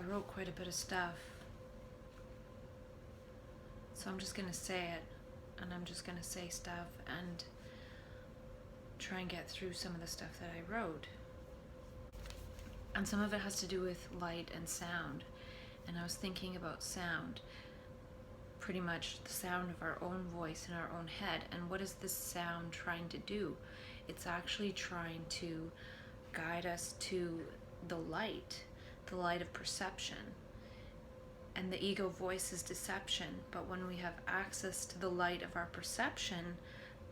wrote quite a bit of stuff, so I'm just gonna say it, and I'm just gonna say stuff and try and get through some of the stuff that I wrote. And some of it has to do with light and sound, and I was thinking about sound, pretty much the sound of our own voice in our own head. And what is this sound trying to do? It's actually trying to guide us to the light of perception. And the ego voice is deception, but when we have access to the light of our perception,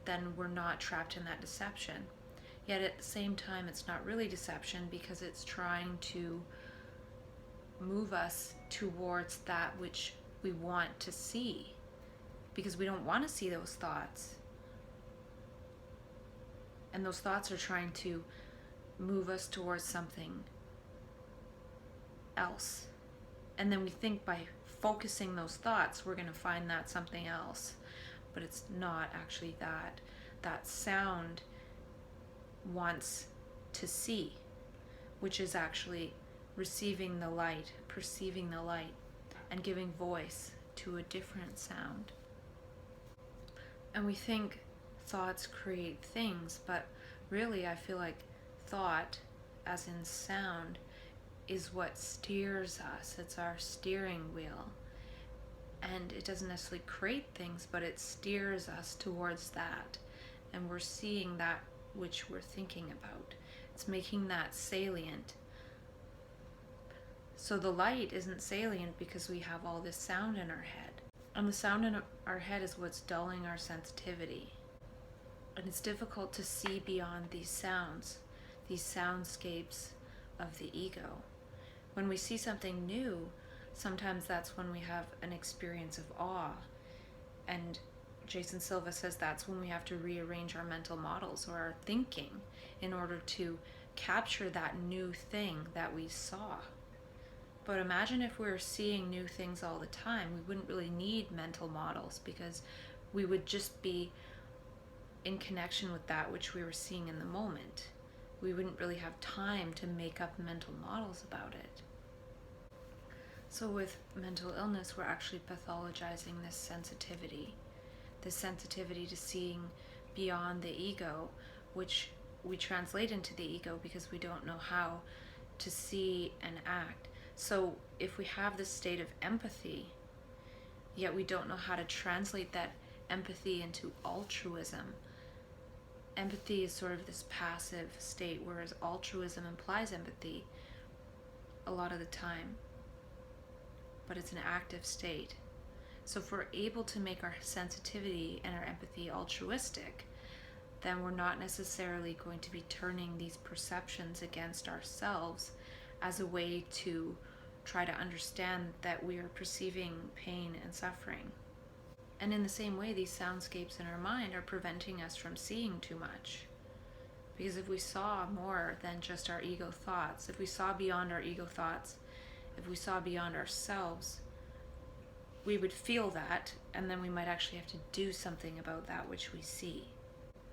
then we're not trapped in that deception. Yet at the same time, it's not really deception, because it's trying to move us towards that which we want to see, because we don't want to see those thoughts. And those thoughts are trying to move us towards something else. And then we think by focusing those thoughts, we're going to find that something else. But it's not actually that. That sound wants to see, which is actually receiving the light, perceiving the light, and giving voice to a different sound. And we think thoughts create things, but really I feel like thought, as in sound, is what steers us. It's our steering wheel. And it doesn't necessarily create things, but it steers us towards that. And we're seeing that which we're thinking about. It's making that salient. So the light isn't salient because we have all this sound in our head. And the sound in our head is what's dulling our sensitivity. And it's difficult to see beyond these sounds, these soundscapes of the ego. When we see something new, sometimes that's when we have an experience of awe. And Jason Silva says that's when we have to rearrange our mental models or our thinking in order to capture that new thing that we saw. But imagine if we were seeing new things all the time, we wouldn't really need mental models, because we would just be in connection with that which we were seeing in the moment. We wouldn't really have time to make up mental models about it. So with mental illness, we're actually pathologizing this sensitivity to seeing beyond the ego, which we translate into the ego because we don't know how to see and act. So if we have this state of empathy, yet we don't know how to translate that empathy into altruism. Empathy is sort of this passive state, whereas altruism implies empathy a lot of the time, but it's an active state. So if we're able to make our sensitivity and our empathy altruistic, then we're not necessarily going to be turning these perceptions against ourselves as a way to try to understand that we are perceiving pain and suffering. And in the same way, these soundscapes in our mind are preventing us from seeing too much. Because if we saw more than just our ego thoughts, if we saw beyond our ego thoughts, if we saw beyond ourselves, we would feel that, and then we might actually have to do something about that which we see.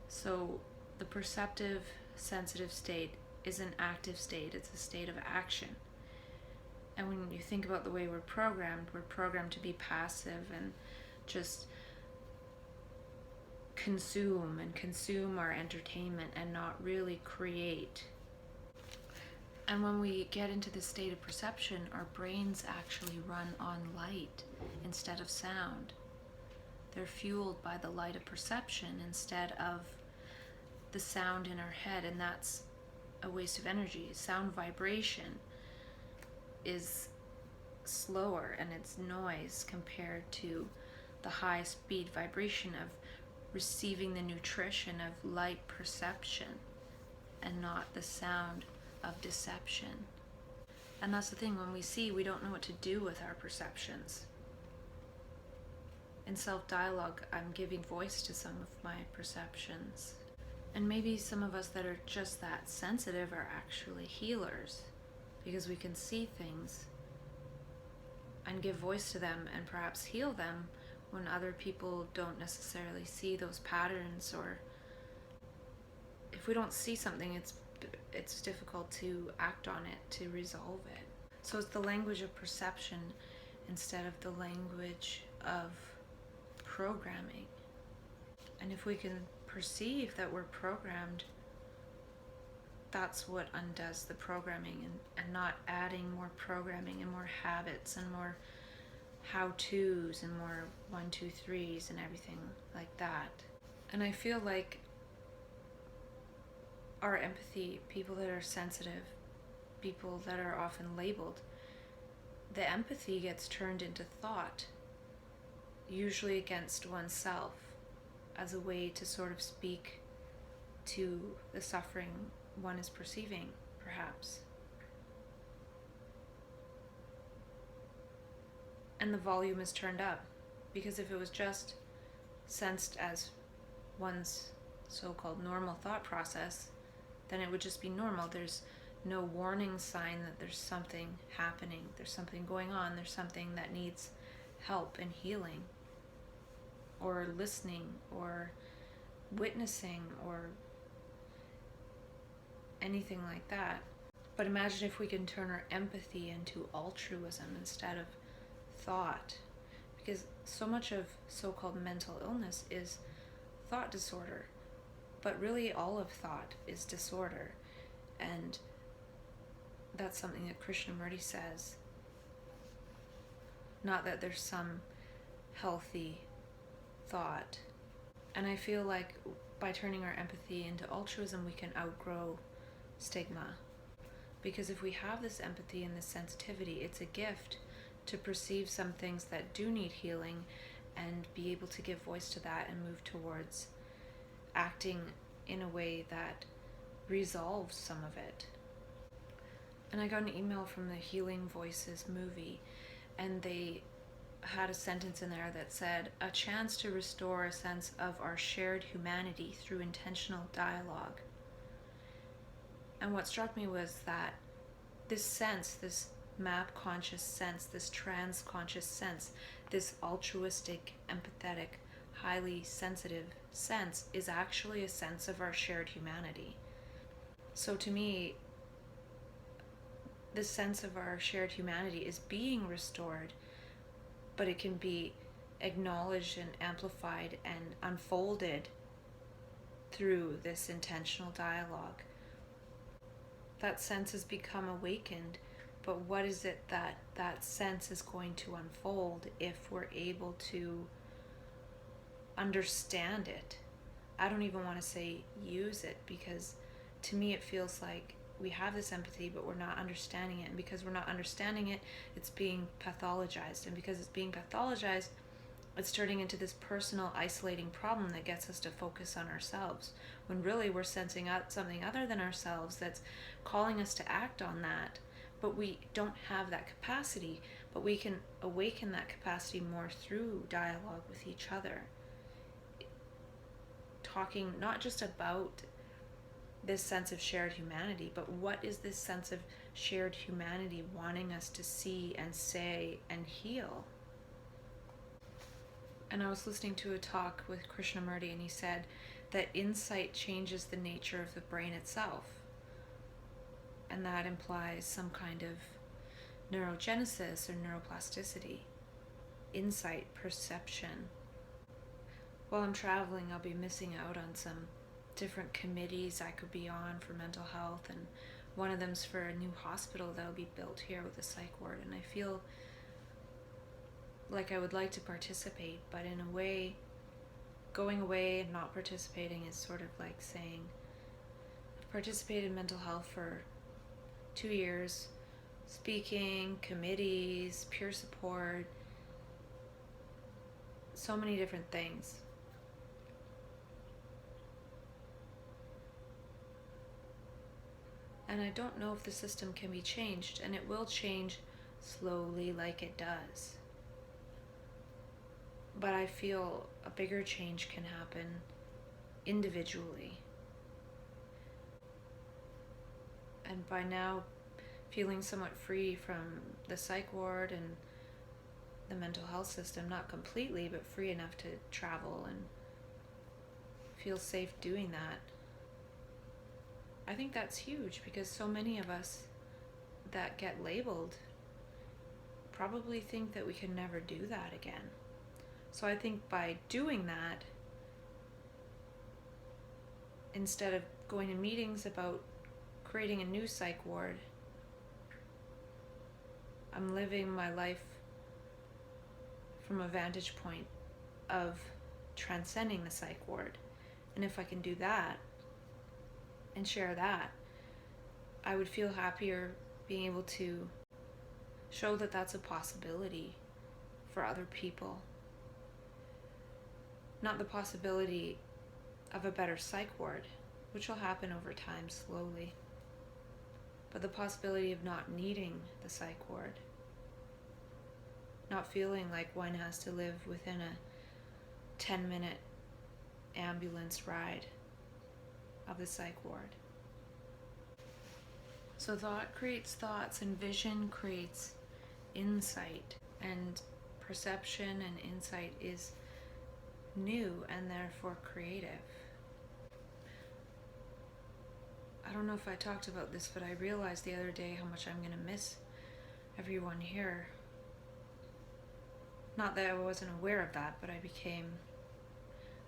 So the perceptive, sensitive state is an active state. It's a state of action. And when you think about the way we're programmed to be passive and just consume our entertainment and not really create. And when we get into this state of perception, our brains actually run on light instead of sound. They're fueled by the light of perception instead of the sound in our head, and that's a waste of energy. Sound vibration is slower and it's noise compared to the high speed vibration of receiving the nutrition of light perception and not the sound of deception. And that's the thing, when we see, we don't know what to do with our perceptions. In self-dialogue, I'm giving voice to some of my perceptions. And maybe some of us that are just that sensitive are actually healers, because we can see things and give voice to them and perhaps heal them when other people don't necessarily see those patterns. Or if we don't see something, it's difficult to act on it, to resolve it. So it's the language of perception instead of the language of programming. And if we can perceive that we're programmed, that's what undoes the programming, and not adding more programming and more habits and more how-tos and more 1, 2, 3s and everything like that. And I feel like our empathy, people that are sensitive, people that are often labeled, the empathy gets turned into thought, usually against oneself, as a way to sort of speak to the suffering one is perceiving, perhaps. And the volume is turned up, because if it was just sensed as one's so-called normal thought process, then it would just be normal. There's no warning sign that there's something happening, there's something going on, there's something that needs help and healing, or listening, or witnessing, or anything like that. But imagine if we can turn our empathy into altruism instead of thought, because so much of so-called mental illness is thought disorder, but really all of thought is disorder. And that's something that Krishnamurti says. Not that there's some healthy thought. And I feel like by turning our empathy into altruism, we can outgrow stigma. Because if we have this empathy and this sensitivity, it's a gift to perceive some things that do need healing and be able to give voice to that and move towards acting in a way that resolves some of it. And I got an email from the Healing Voices movie, and they had a sentence in there that said, "A chance to restore a sense of our shared humanity through intentional dialogue." And what struck me was that this sense, this map conscious sense, this trans conscious sense, this altruistic, empathetic, highly sensitive sense is actually a sense of our shared humanity. So to me, the sense of our shared humanity is being restored, but it can be acknowledged and amplified and unfolded through this intentional dialogue. That sense has become awakened, but what is it that that sense is going to unfold if we're able to understand it? I don't even want to say use it, because to me it feels like we have this empathy, but we're not understanding it. And because we're not understanding it, it's being pathologized. And because it's being pathologized, it's turning into this personal, isolating problem that gets us to focus on ourselves, when really we're sensing out something other than ourselves that's calling us to act on that. But we don't have that capacity, but we can awaken that capacity more through dialogue with each other. Talking not just about this sense of shared humanity, but what is this sense of shared humanity wanting us to see and say and heal? And I was listening to a talk with Krishnamurti, and he said that insight changes the nature of the brain itself. And that implies some kind of neurogenesis or neuroplasticity, insight, perception. While I'm traveling, I'll be missing out on some different committees I could be on for mental health, and one of them's for a new hospital that'll be built here with a psych ward, and I feel like I would like to participate, but in a way, going away and not participating is sort of like saying, I've participated in mental health for 2 years, speaking, committees, peer support, so many different things. And I don't know if the system can be changed, and it will change slowly like it does. But I feel a bigger change can happen individually. And by now, feeling somewhat free from the psych ward and the mental health system, not completely, but free enough to travel and feel safe doing that. I think that's huge, because so many of us that get labeled probably think that we can never do that again. So I think by doing that, instead of going to meetings about creating a new psych ward, I'm living my life from a vantage point of transcending the psych ward. And if I can do that and share that, I would feel happier being able to show that that's a possibility for other people. Not the possibility of a better psych ward, which will happen over time slowly, but the possibility of not needing the psych ward. Not feeling like one has to live within a 10-minute ambulance ride of the psych ward. So thought creates thoughts, and vision creates insight, and perception and insight is new and therefore creative. I don't know if I talked about this, but I realized the other day how much I'm going to miss everyone here. Not that I wasn't aware of that, but I became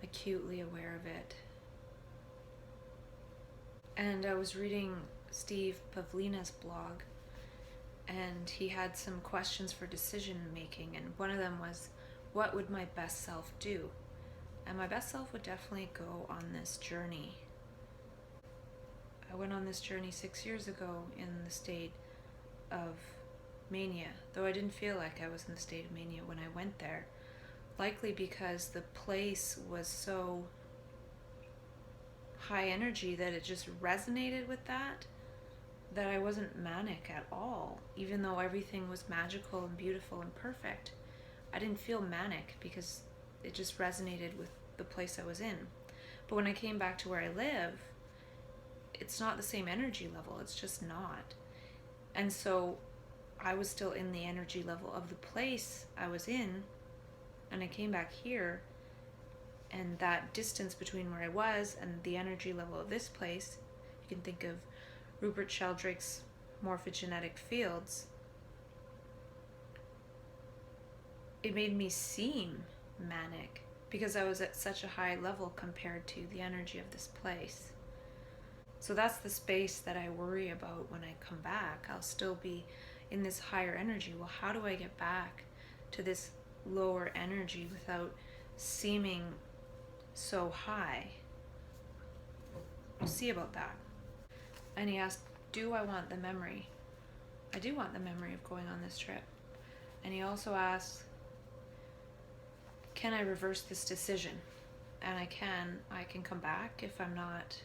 acutely aware of it. And I was reading Steve Pavlina's blog, and he had some questions for decision making, and one of them was, what would my best self do? And my best self would definitely go on this journey. I went on this journey 6 years ago in the state of mania, though I didn't feel like I was in the state of mania when I went there, likely because the place was so high energy that it just resonated with that I wasn't manic at all. Even though everything was magical and beautiful and perfect, I didn't feel manic because it just resonated with the place I was in. But when I came back to where I live, it's not the same energy level. It's just not. And so I was still in the energy level of the place I was in, and I came back here, and that distance between where I was and the energy level of this place, you can think of Rupert Sheldrake's morphogenetic fields, it made me seem manic because I was at such a high level compared to the energy of this place. So that's the space that I worry about when I come back. I'll still be in this higher energy. Well, how do I get back to this lower energy without seeming so high? We'll see about that. And he asked, do I want the memory? I do want the memory of going on this trip. And he also asked, can I reverse this decision? And I can come back if I'm not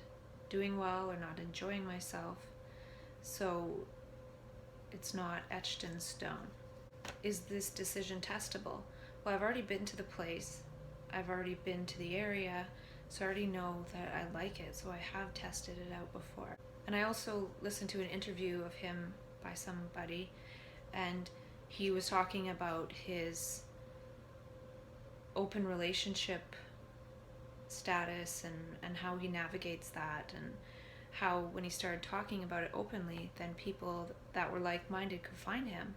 doing well or not enjoying myself, so it's not etched in stone. Is this decision testable? Well, I've already been to the place, I've already been to the area, so I already know that I like it, so I have tested it out before. And I also listened to an interview of him by somebody, and he was talking about his open relationship status and how he navigates that, and how when he started talking about it openly, then people that were like-minded could find him.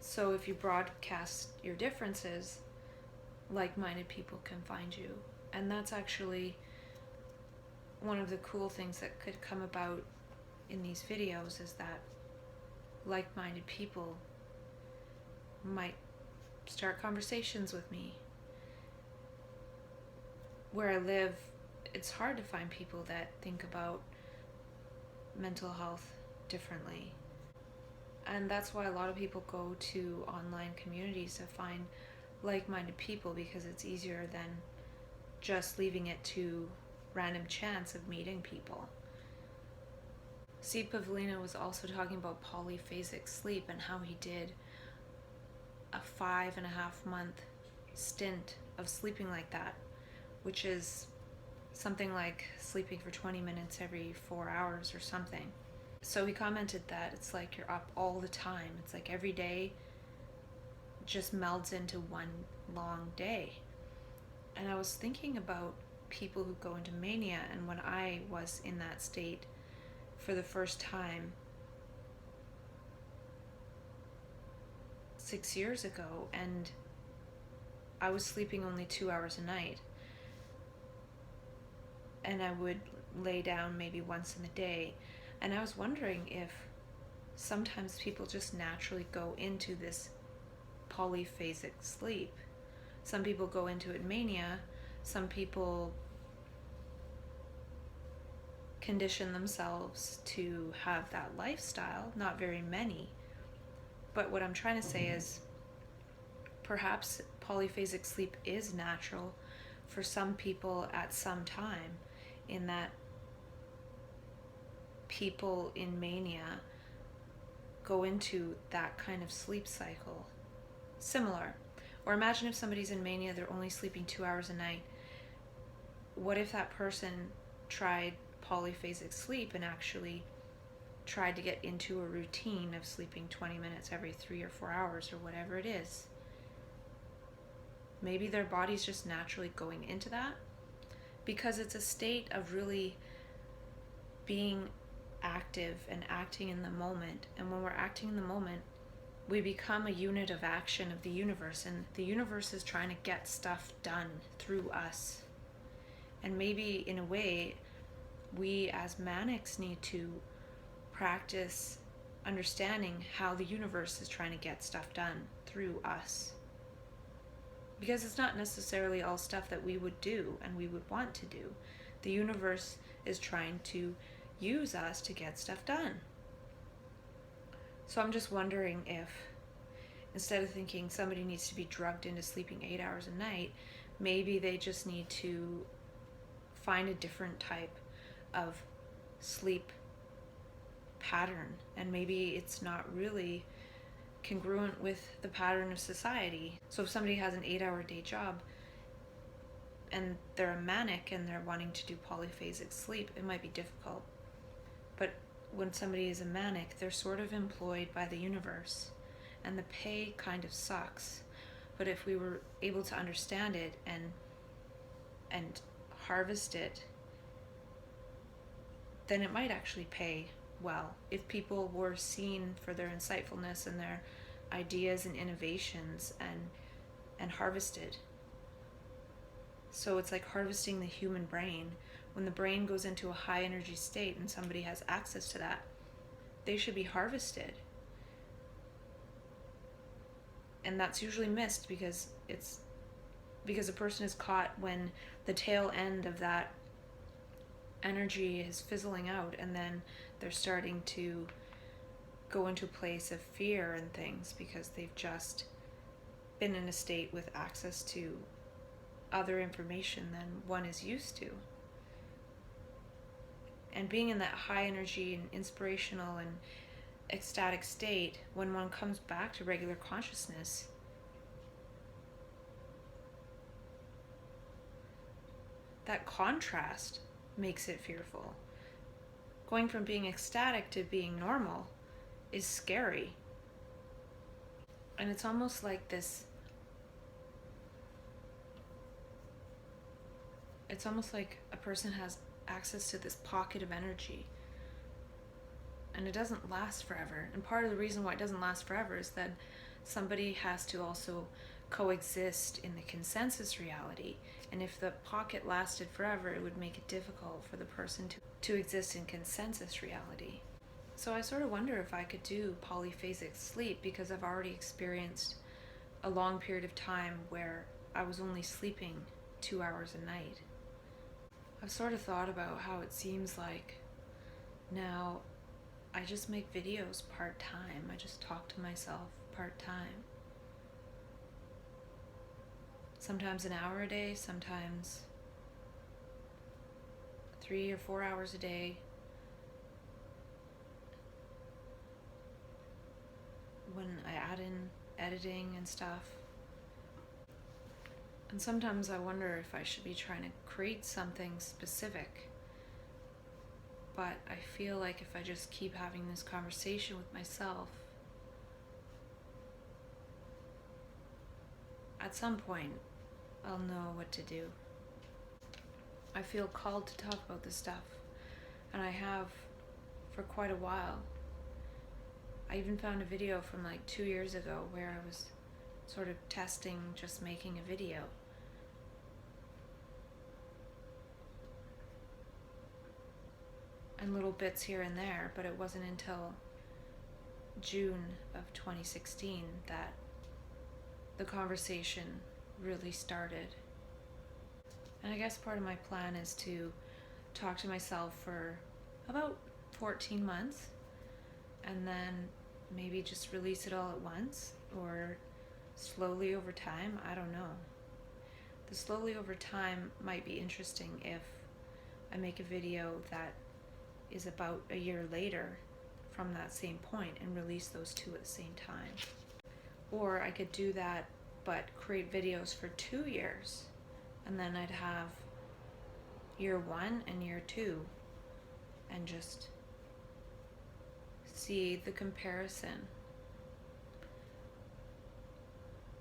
So if you broadcast your differences, like-minded people can find you. And that's actually one of the cool things that could come about in these videos, is that like-minded people might start conversations with me. Where I live, it's hard to find people that think about mental health differently. And that's why a lot of people go to online communities to find like-minded people, because it's easier than just leaving it to random chance of meeting people. Steve Pavlina was also talking about polyphasic sleep and how he did a 5.5-month stint of sleeping like that, which is something like sleeping for 20 minutes every 4 hours or something. So he commented that it's like you're up all the time. It's like every day just melds into one long day. And I was thinking about people who go into mania, and when I was in that state for the first time, 6 years ago, and I was sleeping only 2 hours a night. And I would lay down maybe once in a day. And I was wondering if sometimes people just naturally go into this polyphasic sleep. Some people go into it mania. Some people condition themselves to have that lifestyle. Not very many. But what I'm trying to say is perhaps polyphasic sleep is natural for some people at some time, in that people in mania go into that kind of sleep cycle. Similar. Or imagine if somebody's in mania, they're only sleeping 2 hours a night. What if that person tried polyphasic sleep and actually tried to get into a routine of sleeping 20 minutes every 3 or 4 hours or whatever it is? Maybe their body's just naturally going into that, because it's a state of really being active and acting in the moment. And when we're acting in the moment, we become a unit of action of the universe, and the universe is trying to get stuff done through us. And maybe in a way, we as manics need to practice understanding how the universe is trying to get stuff done through us. Because it's not necessarily all stuff that we would do and we would want to do. The universe is trying to use us to get stuff done. So I'm just wondering if, instead of thinking somebody needs to be drugged into sleeping 8 hours a night, maybe they just need to find a different type of sleep pattern. And maybe it's not really congruent with the pattern of society. So if somebody has an 8-hour day job and they're a manic and they're wanting to do polyphasic sleep, it might be difficult. But when somebody is a manic, they're sort of employed by the universe, and the pay kind of sucks. But if we were able to understand it and harvest it, then it might actually pay well if people were seen for their insightfulness and their ideas and innovations and harvested. So it's like harvesting the human brain. When the brain goes into a high energy state and somebody has access to that, they should be harvested. And that's usually missed because a person is caught when the tail end of that energy is fizzling out, and then they're starting to go into a place of fear and things because they've just been in a state with access to other information than one is used to. And being in that high energy and inspirational and ecstatic state, when one comes back to regular consciousness, that contrast makes it fearful. Going from being ecstatic to being normal is scary. And it's almost like this, it's almost like a person has access to this pocket of energy, and it doesn't last forever. And part of the reason why it doesn't last forever is that somebody has to also coexist in the consensus reality. And if the pocket lasted forever, it would make it difficult for the person to exist in consensus reality. So I sort of wonder if I could do polyphasic sleep, because I've already experienced a long period of time where I was only sleeping 2 hours a night. I've sort of thought about how it seems like now I just make videos part-time. I just talk to myself part-time. Sometimes an hour a day, sometimes 3 or 4 hours a day. When I add in editing and stuff. And sometimes I wonder if I should be trying to create something specific. But I feel like if I just keep having this conversation with myself, at some point I'll know what to do. I feel called to talk about this stuff, and I have for quite a while. I even found a video from like 2 years ago where I was sort of testing just making a video. And little bits here and there, but it wasn't until June of 2016 that the conversation really started. And I guess part of my plan is to talk to myself for about 14 months and then maybe just release it all at once or slowly over time. I don't know. The slowly over time might be interesting if I make a video that is about a year later from that same point and release those two at the same time. Or I could do that but create videos for 2 years, and then I'd have year 1 and year 2 and just see the comparison.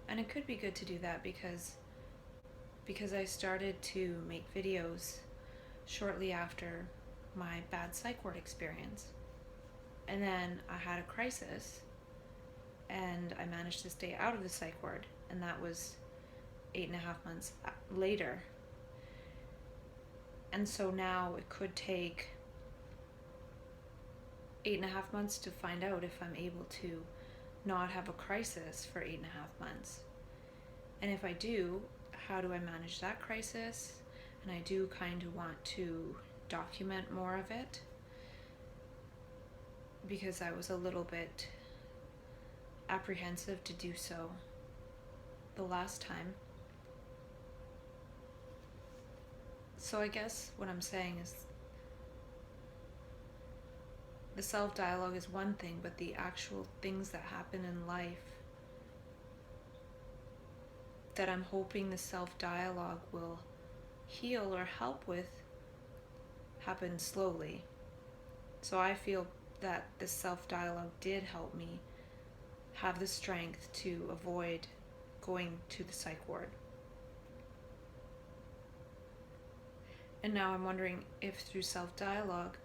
And it could be good to do that because I started to make videos shortly after my bad psych ward experience. And then I had a crisis and I managed to stay out of the psych ward, and that was 8.5 months later. And so now it could take 8.5 months to find out if I'm able to not have a crisis for 8.5 months. And if I do, how do I manage that crisis? And I do kind of want to document more of it because I was a little bit apprehensive to do so the last time. So I guess what I'm saying is the self-dialogue is one thing, but the actual things that happen in life that I'm hoping the self-dialogue will heal or help with happen slowly. So I feel that the self-dialogue did help me have the strength to avoid going to the psych ward. And now I'm wondering if through self-dialogue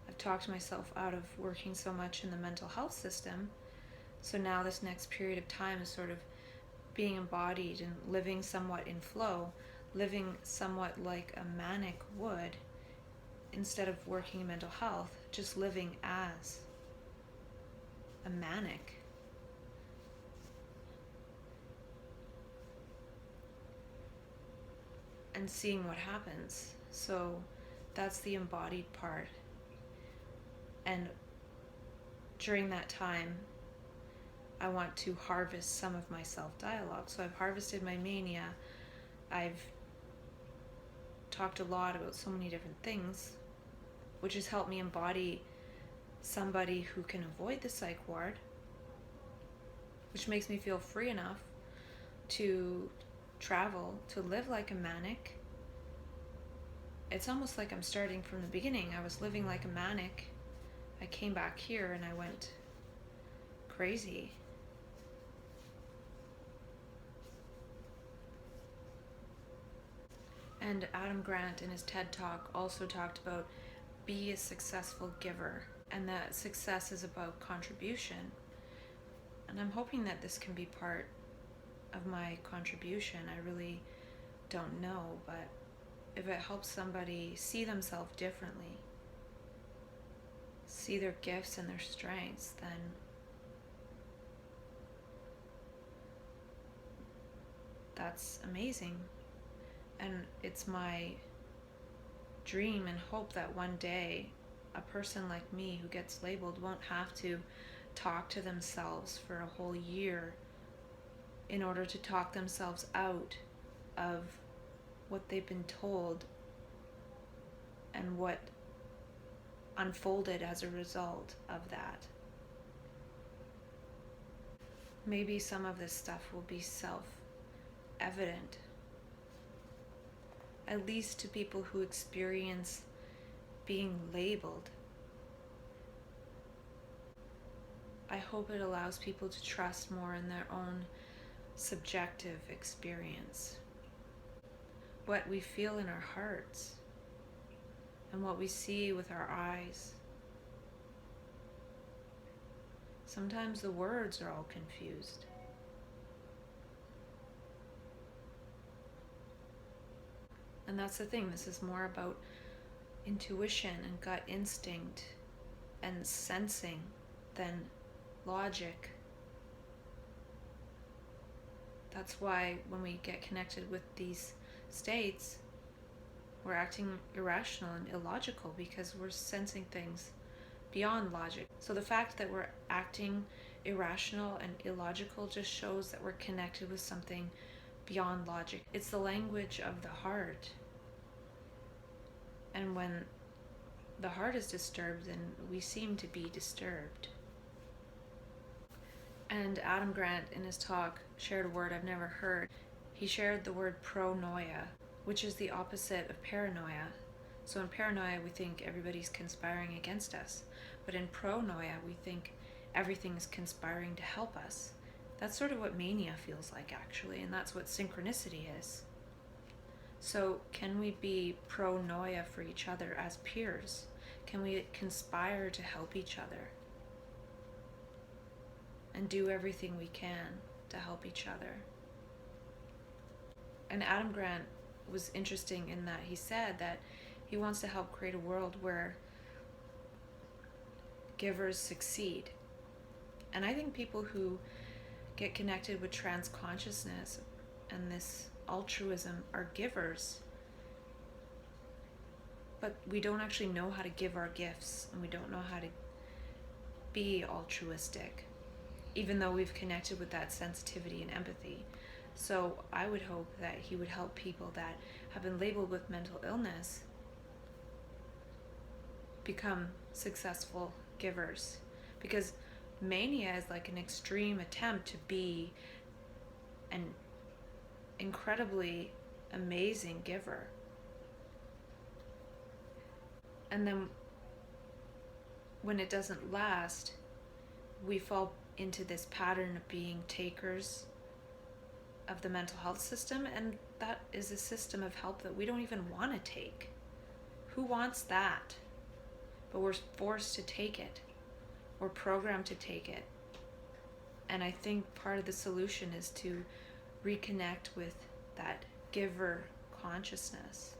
I've talked myself out of working so much in the mental health system. So now this next period of time is sort of being embodied and living somewhat in flow, living somewhat like a manic would, instead of working in mental health, just living as a manic. And seeing what happens. So that's the embodied part. And during that time, I want to harvest some of my self-dialogue. So I've harvested my mania. I've talked a lot about so many different things, which has helped me embody somebody who can avoid the psych ward, which makes me feel free enough to travel, to live like a manic. It's almost like I'm starting from the beginning. I was living like a manic. I came back here and I went crazy. And Adam Grant in his TED Talk also talked about be a successful giver, and that success is about contribution. And I'm hoping that this can be part of my contribution. I really don't know, but if it helps somebody see themselves differently, see their gifts and their strengths, then that's amazing. And it's my dream and hope that one day a person like me who gets labeled won't have to talk to themselves for a whole year in order to talk themselves out of what they've been told and what unfolded as a result of that. Maybe some of this stuff will be self-evident, at least to people who experience being labeled. I hope it allows people to trust more in their own subjective experience, what we feel in our hearts, and what we see with our eyes. Sometimes the words are all confused. And that's the thing, this is more about intuition and gut instinct and sensing than logic. That's why when we get connected with these states, we're acting irrational and illogical because we're sensing things beyond logic. So the fact that we're acting irrational and illogical just shows that we're connected with something beyond logic. It's the language of the heart. And when the heart is disturbed, then we seem to be disturbed. And Adam Grant, in his talk, shared a word I've never heard. He shared the word pronoia, which is the opposite of paranoia. So in paranoia, we think everybody's conspiring against us. But in pronoia, we think everything is conspiring to help us. That's sort of what mania feels like, actually, and that's what synchronicity is. So can we be pronoia for each other as peers? Can we conspire to help each other? And do everything we can to help each other? And Adam Grant was interesting in that he said that he wants to help create a world where givers succeed. And I think people who get connected with trans consciousness and this altruism are givers, but we don't actually know how to give our gifts, and we don't know how to be altruistic, even though we've connected with that sensitivity and empathy. So I would hope that he would help people that have been labeled with mental illness become successful givers, because mania is like an extreme attempt to be an incredibly amazing giver. And then when it doesn't last, we fall into this pattern of being takers of the mental health system, and that is a system of help that we don't even want to take. Who wants that? But we're forced to take it. We're programmed to take it. And I think part of the solution is to reconnect with that giver consciousness.